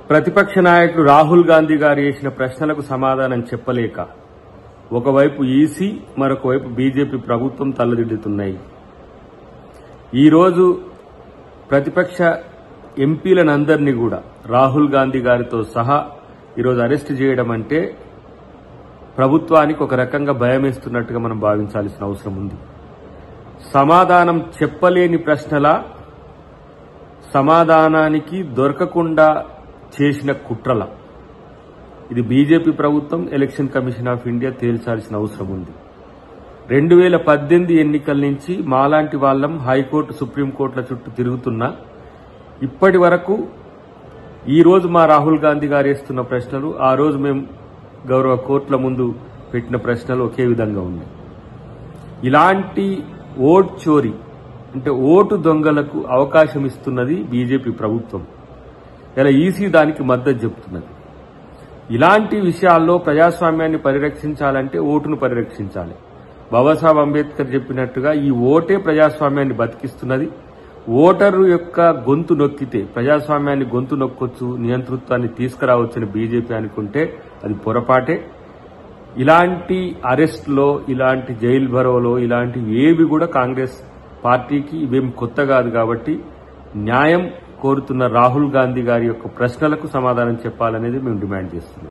ప్రతిపక్ష నాయకుడు రాహుల్ గాంధీ గారు చేసిన ప్రశ్నలకు సమాధానం చెప్పలేక ఒకవైపు ఈసీ మరొక వైపు బీజేపీ ప్రభుత్వం తల్లదిద్దుతున్నాయి. ఈరోజు ప్రతిపక్ష ఎంపీలనందరినీ కూడా రాహుల్ గాంధీ గారితో సహా ఈరోజు అరెస్టు చేయడం అంటే ప్రభుత్వానికి ఒక రకంగా భయమేస్తున్నట్టుగా మనం భావించాల్సిన అవసరం ఉంది. సమాధానం చెప్పలేని ప్రశ్నల సమాధానానికి దొరకకుండా చేసిన కుట్రల ఇది బీజేపీ ప్రభుత్వం, ఎలక్షన్ కమిషన్ ఆఫ్ ఇండియా తేల్చాల్సిన అవసరం ఉంది. 2018 ఎన్నికల నుంచి మాలాంటి వాళ్ళం హైకోర్టు, సుప్రీంకోర్టుల చుట్టూ తిరుగుతున్నా ఇప్పటి వరకు ఈ రోజు మా రాహుల్ గాంధీ గారు వేస్తున్న ప్రశ్నలు, ఆ రోజు మేము గౌరవ కోర్టుల ముందు పెట్టిన ప్రశ్నలు ఒకే విధంగా ఉన్నాయి. ఇలాంటి ఓట్ చోరీ అంటే ఓటు దొంగలకు అవకాశం ఇస్తున్నది బీజేపీ ప్రభుత్వం. ఇలా ఈసీ దానికి మద్దతు చెబుతున్నది. ఇలాంటి విషయాల్లో ప్రజాస్వామ్యాన్ని పరిరక్షించాలంటే ఓటును పరిరక్షించాలి. బాబాసాహెబ్ అంబేద్కర్ చెప్పినట్టుగా ఈ ఓటే ప్రజాస్వామ్యాన్ని బతికిస్తున్నది. ఓటరు యొక్క గొంతు నొక్కితే ప్రజాస్వామ్యాన్ని గొంతు నొక్కొచ్చు, నియంతృత్వాన్ని తీసుకురావచ్చని బీజేపీ అనుకుంటే అది పొరపాటే. ఇలాంటి అరెస్టులో, ఇలాంటి జైలు భరోలో ఇలాంటి ఏవి కూడా కాంగ్రెస్ పార్టీకి ఇవేం కొత్త కాదు. కాబట్టి న్యాయం కోరుతున్న రాహుల్ గాంధీ గారి యొక్క ప్రశ్నలకు సమాధానం చెప్పాలనేది మేము డిమాండ్ చేస్తున్నాం.